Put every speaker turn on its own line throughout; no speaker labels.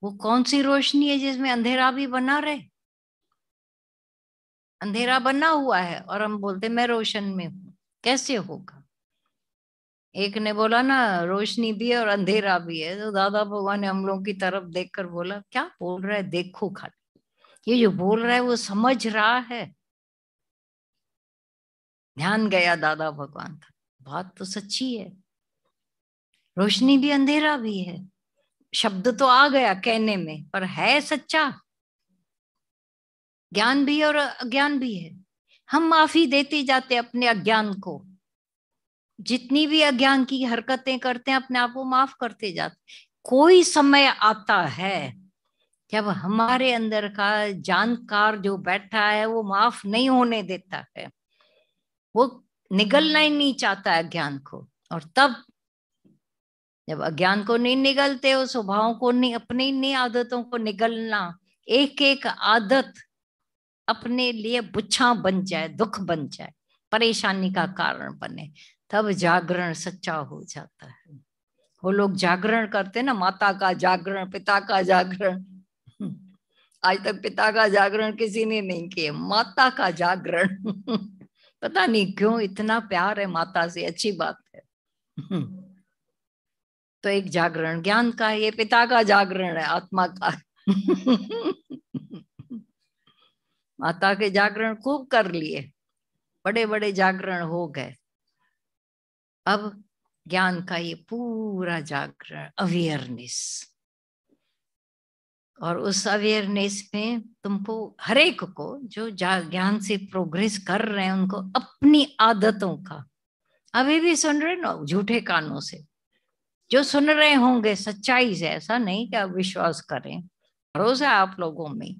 वो कौन सी रोशनी है जिसमें अंधेरा भी बना रहे? अंधेरा बना हुआ है और हम बोलते मैं रोशन में हूं, कैसे होगा? एक ने बोला ना, रोशनी भी है और अंधेरा भी है। तो दादा भगवान ने हम लोगों की तरफ देखकर बोला, क्या बोल रहा है, देखो खाली, ये जो बोल रहा है वो समझ रहा है? ध्यान गया दादा भगवान का, बात तो सच्ची है, रोशनी भी अंधेरा भी है। शब्द तो आ गया कहने में, पर है सच्चा? ज्ञान भी और अज्ञान भी है। हम माफी देते जाते अपने अज्ञान को, जितनी भी अज्ञान की हरकतें करते हैं अपने आप को माफ करते जाते। कोई समय आता है जब हमारे अंदर का जानकार जो बैठा है वो माफ नहीं होने देता है, वो निगलना ही नहीं चाहता है अज्ञान को। और तब जब अज्ञान को नहीं निगलते हो, स्वभाव को नहीं, अपनी नहीं आदतों को निगलना, एक एक आदत अपने लिए बुच्छा बन जाए, दुख बन जाए, परेशानी का कारण बने, तब जागरण सच्चा हो जाता है। वो लोग जागरण करते ना, माता का जागरण, पिता का जागरण। आज तक पिता का जागरण किसी ने नहीं किया, माता का जागरण। पता नहीं क्यों इतना प्यार है माता से, अच्छी बात है। तो एक जागरण ज्ञान का, ये पिता का जागरण है, आत्मा का। माता के जागरण खूब कर लिए, बड़े बड़े जागरण हो गए। अब ज्ञान का ये पूरा जागरण, अवेयरनेस, और उस अवेयरनेस में तुमको हर एक को जो ज्ञान से प्रोग्रेस कर रहे हैं उनको अपनी आदतों का, अभी भी सुन रहे ना झूठे कानों से, जो सुन रहे होंगे सच्चाई से, ऐसा नहीं कि आप विश्वास करें, भरोसा है आप लोगों में।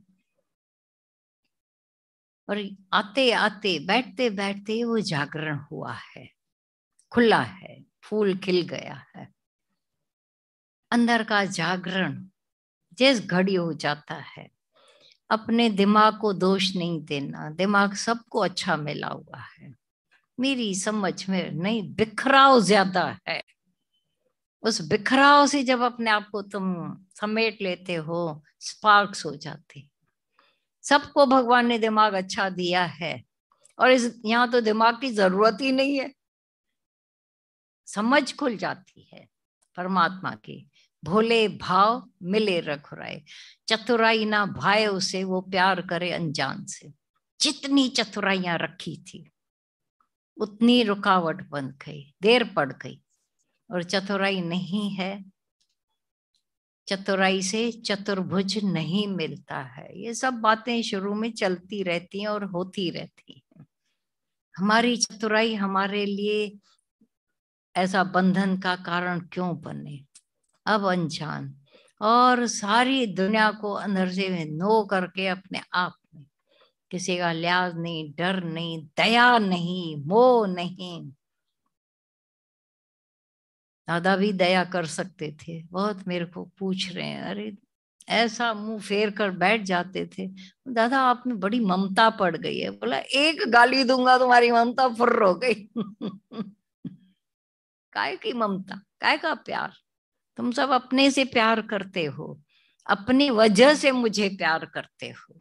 और आते आते बैठते बैठते वो जागरण हुआ है, खुला है, फूल खिल गया है। अंदर का जागरण जिस घड़ी हो जाता है, अपने दिमाग को दोष नहीं देना, दिमाग सबको अच्छा मिला हुआ है, मेरी समझ में नहीं, बिखराव ज्यादा है। उस बिखराव से जब अपने आप को तुम समेट लेते हो, स्पार्क्स हो जाते। सबको भगवान ने दिमाग अच्छा दिया है, और इस यहाँ तो दिमाग की जरूरत ही नहीं है, समझ खुल जाती है परमात्मा की। भोले भाव मिले रघुराई, चतुराई ना भाए उसे, वो प्यार करे अनजान से। जितनी चतुराइयां रखी थी उतनी रुकावट बन गई, देर पड़ गई। और चतुराई नहीं है, चतुराई से चतुर्भुज नहीं मिलता है। ये सब बातें शुरू में चलती रहती हैं और होती रहती हैं। हमारी चतुराई हमारे लिए ऐसा बंधन का कारण क्यों बने? अब अनजान, और सारी दुनिया को अंदर से नो करके अपने आप में, किसी का लिहाज नहीं, डर नहीं, दया नहीं, मोह नहीं। दादा भी दया कर सकते थे, बहुत मेरे को पूछ रहे हैं, अरे ऐसा मुंह फेर कर बैठ जाते थे। दादा आप में बड़ी ममता पड़ गई है। बोला एक गाली दूंगा तुम्हारी ममता फुर्र हो गई। काय की ममता, काय का प्यार? तुम सब अपने से प्यार करते हो, अपनी वजह से मुझे प्यार करते हो।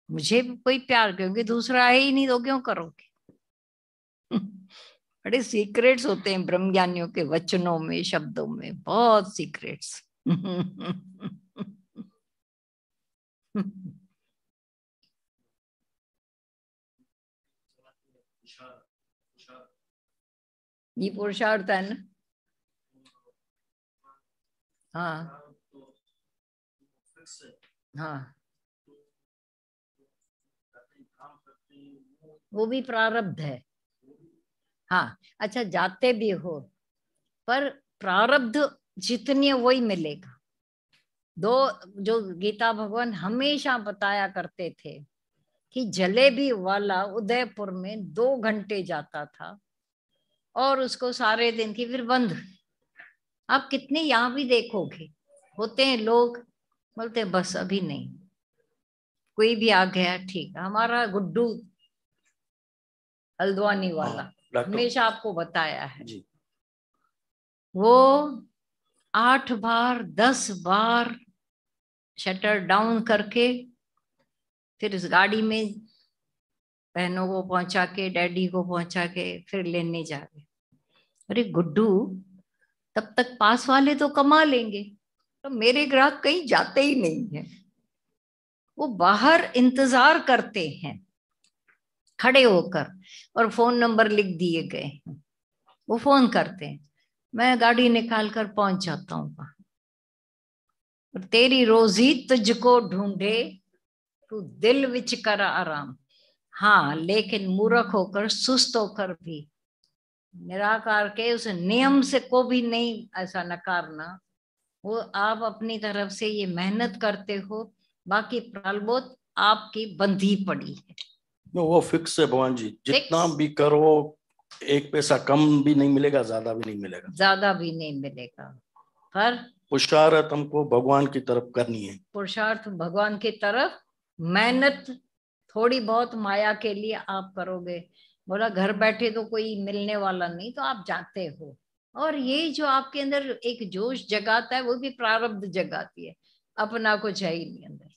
मुझे भी कोई प्यार, क्योंकि दूसरा है ही नहीं तो क्यों करोगे? बड़े सीक्रेट्स होते हैं ब्रह्मज्ञानियों के वचनों में, शब्दों में, बहुत सीक्रेट्स। ये पुरुषार्थ है ना। हाँ हाँ, वो भी प्रारब्ध है। हाँ अच्छा, जाते भी हो पर प्रारब्ध जितनी है वही मिलेगा। दो, जो गीता भगवान हमेशा बताया करते थे कि जलेबी वाला उदयपुर में 2 घंटे जाता था और उसको सारे दिन की फिर बंद। आप कितने यहाँ भी देखोगे, होते हैं लोग बोलते हैं बस अभी नहीं, कोई भी आ गया ठीक है। हमारा गुड्डू हल्द्वानी वाला
डॉक्टर
हमेशा आपको बताया है,
जी।
वो 8 बार 10 बार शटर डाउन करके फिर इस गाड़ी में बहनों को पहुंचा के, डैडी को पहुंचा के फिर लेने जा रहे। अरे गुड्डू, तब तक पास वाले तो कमा लेंगे, तो मेरे ग्राहक कहीं जाते ही नहीं है, वो बाहर इंतजार करते हैं खड़े होकर, और फोन नंबर लिख दिए गए हैं, वो फोन करते हैं, मैं गाड़ी निकाल कर पहुंच जाता हूँ वहां। और तेरी रोजी तुझको ढूंढे, तू दिल विच कर आराम। हाँ, लेकिन मूर्ख होकर, सुस्त होकर भी निराकार के उस नियम से को भी नहीं ऐसा नकारना। वो आप अपनी तरफ से ये मेहनत करते हो, बाकी प्रालबोध आपकी बंधी पड़ी है।
वो फिक्स है भगवान जी, जितना
फिक्स,
भी करो 1 पैसा कम भी नहीं मिलेगा, ज्यादा भी नहीं मिलेगा,
ज्यादा भी नहीं मिलेगा। पर
पुरुषार्थ हमको भगवान की तरफ करनी है।
पुरुषार्थ भगवान की तरफ, मेहनत थोड़ी बहुत माया के लिए आप करोगे। बोला घर बैठे तो कोई मिलने वाला नहीं, तो आप जाते हो। और ये जो आपके अंदर एक जोश जगाता है, वो भी प्रारब्ध जगाती है, अपना कुछ है ही नहीं अंदर।